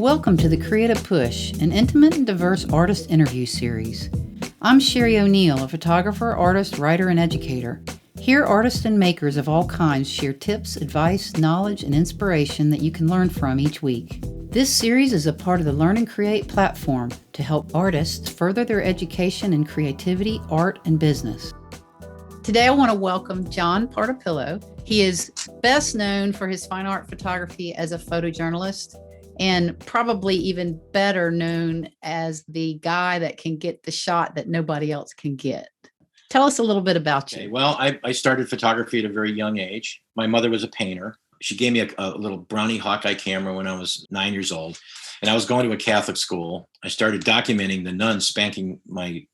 Welcome to the Creative Push, an intimate and diverse artist interview series. I'm Sherry O'Neill, a photographer, artist, writer, and educator. Here, artists and makers of all kinds share tips, advice, knowledge, and inspiration that you can learn from each week. This series is a part of the Learn and Create platform to help artists further their education in creativity, art, and business. Today, I want to welcome John Partipilo. He is best known for his fine art photography as a photojournalist, and probably even better known as the guy that can get the shot that nobody else can get. Tell us a little bit about you. Okay, well, I started photography at a very young age. My mother was a painter. She gave me a little Brownie Hawkeye camera when I was 9 years old, and I was going to a Catholic school. I started documenting the nuns spanking my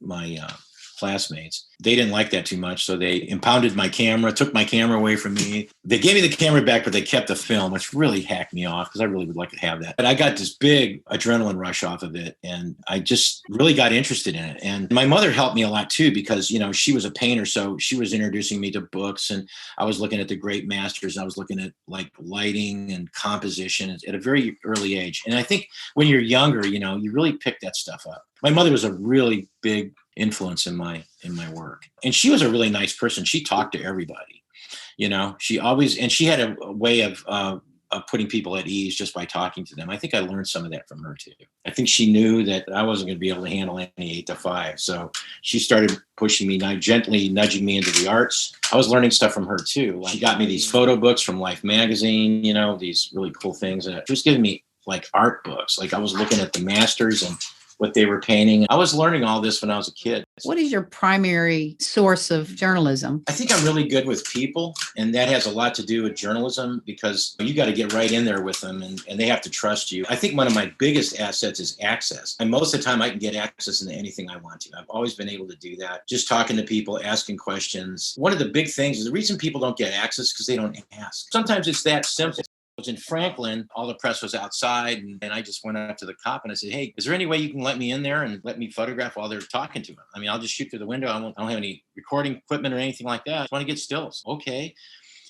classmates. They didn't like that too much, so they impounded my camera, took my camera away from me. They gave me the camera back, but they kept the film, which really hacked me off because I really would like to have that. But I got this big adrenaline rush off of it, and I just really got interested in it. And my mother helped me a lot too because, you know, she was a painter, so she was introducing me to books, and I was looking at the great masters. I was looking at like lighting and composition at a very early age. And I think when you're younger, you know, you really pick that stuff up. My mother was a really big influence in my work. And she was a really nice person. She talked to everybody, you know, she had a way of putting people at ease just by talking to them. I think I learned some of that from her too. I think she knew that I wasn't going to be able to handle any 8 to 5. So she started pushing me, gently nudging me into the arts. I was learning stuff from her too. She got me these photo books from Life magazine, you know, these really cool things. And she was giving me like art books. Like I was looking at the masters and what they were painting. I was learning all this when I was a kid. What is your primary source of journalism? I think I'm really good with people, and that has a lot to do with journalism because you got to get right in there with them and they have to trust you. I think one of my biggest assets is access. And most of the time I can get access into anything I want to. I've always been able to do that. Just talking to people, asking questions. One of the big things is the reason people don't get access because they don't ask. Sometimes it's that simple. I was in Franklin, all the press was outside, and I just went up to the cop and I said, hey, is there any way you can let me in there and let me photograph while they're talking to him? I mean, I'll just shoot through the window. I don't have any recording equipment or anything like that. I just want to get stills. Okay.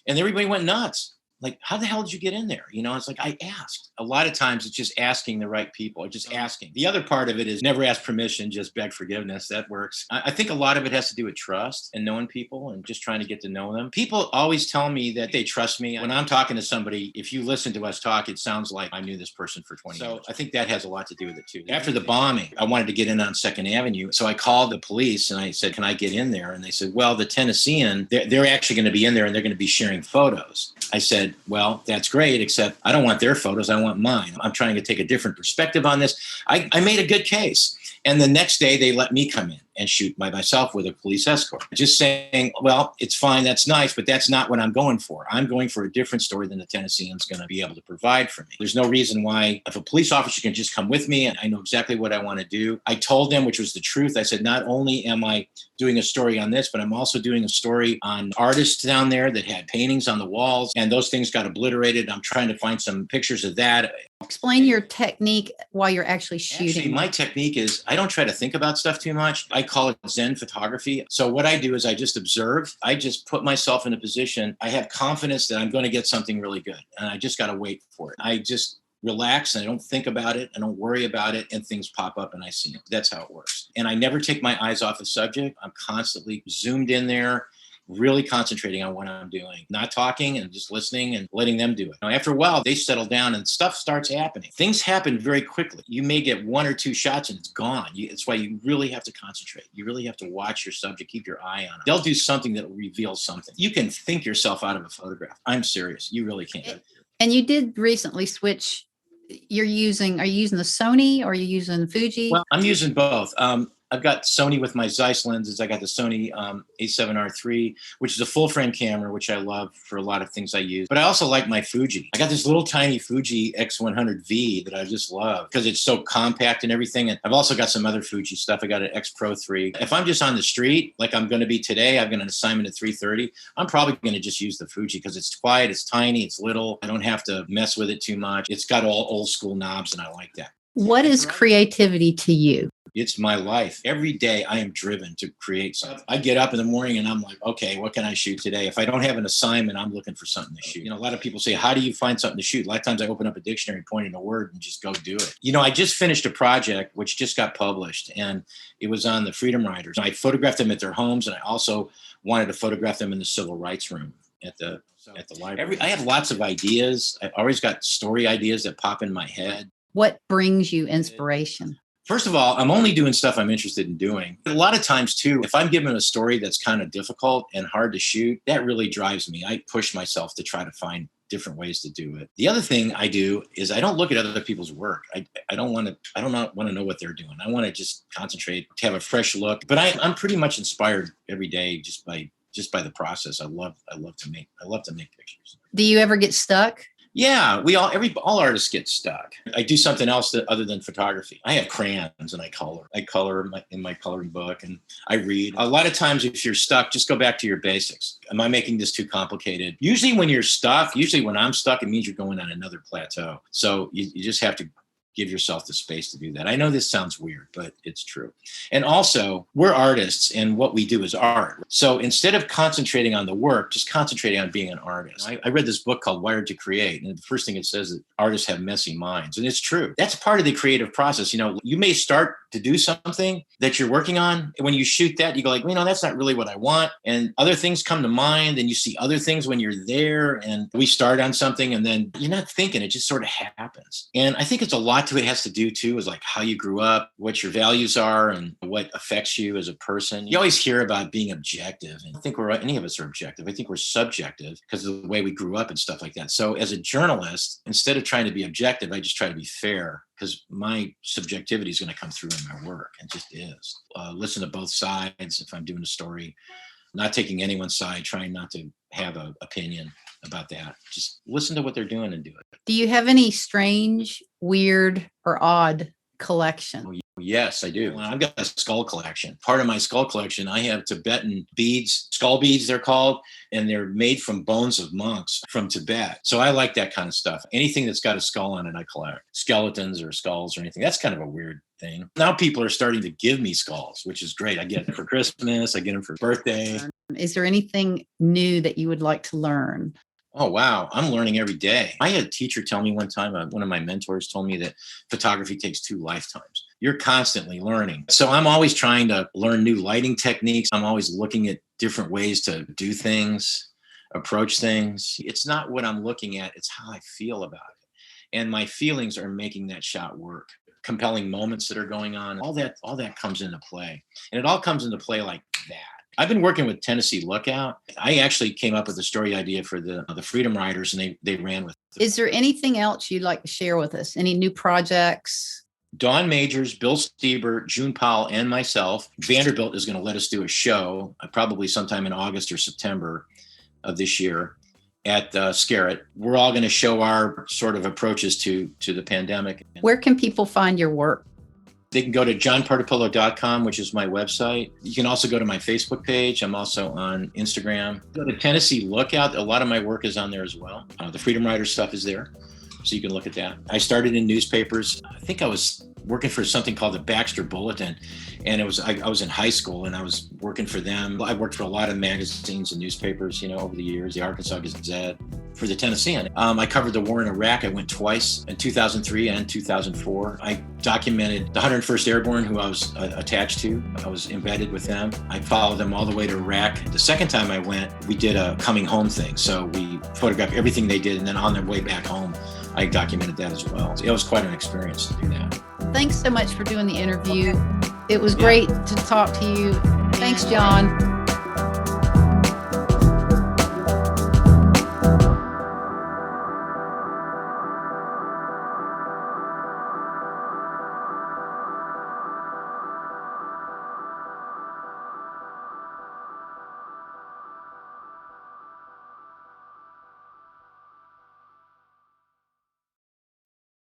And everybody went nuts. Like, how the hell did you get in there? You know, it's like, I asked. A lot of times it's just asking the right people, or just asking. The other part of it is never ask permission, just beg forgiveness. That works. I think a lot of it has to do with trust and knowing people and just trying to get to know them. People always tell me that they trust me. When I'm talking to somebody, if you listen to us talk, it sounds like I knew this person for 20 years. So I think that has a lot to do with it too. After the bombing, I wanted to get in on 2nd Avenue. So I called the police and I said, can I get in there? And they said, well, the Tennessean, they're actually going to be in there and they're going to be sharing photos. I said, well, that's great, except I don't want their photos. I want mine. I'm trying to take a different perspective on this. I made a good case. And the next day they let me come in and shoot by myself with a police escort. Just saying, well, it's fine. That's nice, but that's not what I'm going for. I'm going for a different story than the Tennessean's going to be able to provide for me. There's no reason why if a police officer can just come with me and I know exactly what I want to do. I told them, which was the truth. I said, not only am I doing a story on this, but I'm also doing a story on artists down there that had paintings on the walls and those things got obliterated. I'm trying to find some pictures of that. Explain your technique while you're actually shooting. Actually, my technique is I don't try to think about stuff too much. I call it Zen photography. So what I do is I just observe. I just put myself in a position. I have confidence that I'm going to get something really good. And I just got to wait for it. I just relax and I don't think about it. I don't worry about it. And things pop up and I see them. That's how it works. And I never take my eyes off the subject. I'm constantly zoomed in there, really concentrating on what I'm doing, not talking and just listening and letting them do it. Now, after a while, they settle down and stuff starts happening. Things happen very quickly. You may get 1 or 2 shots and it's gone. It's why you really have to concentrate. You really have to watch your subject, keep your eye on it. They'll do something that will reveal something. You can think yourself out of a photograph. I'm serious. You really can. And you did recently switch. Are you using the Sony or are you using Fuji? Well, I'm using both. I've got Sony with my Zeiss lenses. I got the Sony A7R III, which is a full frame camera, which I love for a lot of things I use. But I also like my Fuji. I got this little tiny Fuji X100V that I just love because it's so compact and everything. And I've also got some other Fuji stuff. I got an X Pro 3. If I'm just on the street, like I'm going to be today, I've got an assignment at 3:30. I'm probably going to just use the Fuji because it's quiet, it's tiny, it's little. I don't have to mess with it too much. It's got all old school knobs and I like that. What is creativity to you? It's my life. Every day I am driven to create something. I get up in the morning and I'm like, okay, what can I shoot today? If I don't have an assignment, I'm looking for something to shoot. A lot of people say, how do you find something to shoot? A lot of times I open up a dictionary, point in a word and just go do it. I just finished a project which just got published, and it was on the Freedom Riders. I photographed them at their homes, and I also wanted to photograph them in the civil rights room at the library. I have lots of ideas. I've always got story ideas that pop in my head. What brings you inspiration? First of all, I'm only doing stuff I'm interested in doing. A lot of times, too, if I'm given a story that's kind of difficult and hard to shoot, that really drives me. I push myself to try to find different ways to do it. The other thing I do is I don't look at other people's work. I don't want to know what they're doing. I want to just concentrate, to have a fresh look. But I'm pretty much inspired every day just by the process. I love to make pictures. Do you ever get stuck? Yeah, all artists get stuck. I do something else other than photography. I have crayons and I color. I color in my coloring book, and I read. A lot of times if you're stuck, just go back to your basics. Am I making this too complicated? Usually when when I'm stuck, it means you're going on another plateau. So you just have to give yourself the space to do that. I know this sounds weird, but it's true. And also, we're artists, and what we do is art. So instead of concentrating on the work, just concentrating on being an artist. I read this book called Wired to Create, and the first thing it says is that artists have messy minds. And it's true. That's part of the creative process. You may start to do something that you're working on. When you shoot that, you go like, that's not really what I want. And other things come to mind, and you see other things when you're there. And we start on something, and then you're not thinking, it just sort of happens. And I think it's a lot to it has to do too is like how you grew up, what your values are, and what affects you as a person. You always hear about being objective, and I think any of us are objective. I think we're subjective because of the way we grew up and stuff like that. So as a journalist, instead of trying to be objective, I just try to be fair, because my subjectivity is going to come through in my work, and just is. Listen to both sides if I'm doing a story, not taking anyone's side, trying not to have an opinion about that. Just listen to what they're doing and do it. Do you have any strange, weird, or odd collection? Oh, yes, I do. I've got a skull collection. Part of my skull collection, I have Tibetan beads, skull beads they're called, and they're made from bones of monks from Tibet. So I like that kind of stuff. Anything that's got a skull on it, I collect. Skeletons or skulls or anything. That's kind of a weird thing. Now people are starting to give me skulls, which is great. I get them for Christmas. I get them for birthday. Is there anything new that you would like to learn? Oh, wow. I'm learning every day. I had a teacher tell me one time, one of my mentors told me that photography takes 2 lifetimes. You're constantly learning. So I'm always trying to learn new lighting techniques. I'm always looking at different ways to do things, approach things. It's not what I'm looking at, it's how I feel about it. And my feelings are making that shot work. Compelling moments that are going on, all that comes into play. And it all comes into play like that. I've been working with Tennessee Lookout. I actually came up with a story idea for the Freedom Riders, and they ran with it. Is there anything else you'd like to share with us? Any new projects? Dawn Majors, Bill Stieber, June Powell, and myself. Vanderbilt is going to let us do a show, probably sometime in August or September of this year at Scarrett. We're all going to show our sort of approaches to the pandemic. Where can people find your work? They can go to johnpartipilo.com, which is my website. You can also go to my Facebook page. I'm also on Instagram. Go to Tennessee Lookout. A lot of my work is on there as well. The Freedom Rider stuff is there, so you can look at that. I started in newspapers. I think I was working for something called the Baxter Bulletin, and I was in high school, and I was working for them. I worked for a lot of magazines and newspapers, over the years, the Arkansas Gazette. For the Tennessean, I covered the war in Iraq. I went twice in 2003 and 2004. I documented the 101st Airborne, who I was attached to. I was embedded with them. I followed them all the way to Iraq. The second time I went, we did a coming home thing. So we photographed everything they did, and then on their way back home, I documented that as well. It was quite an experience to do that. Thanks so much for doing the interview. It was great to talk to you. Thanks, John.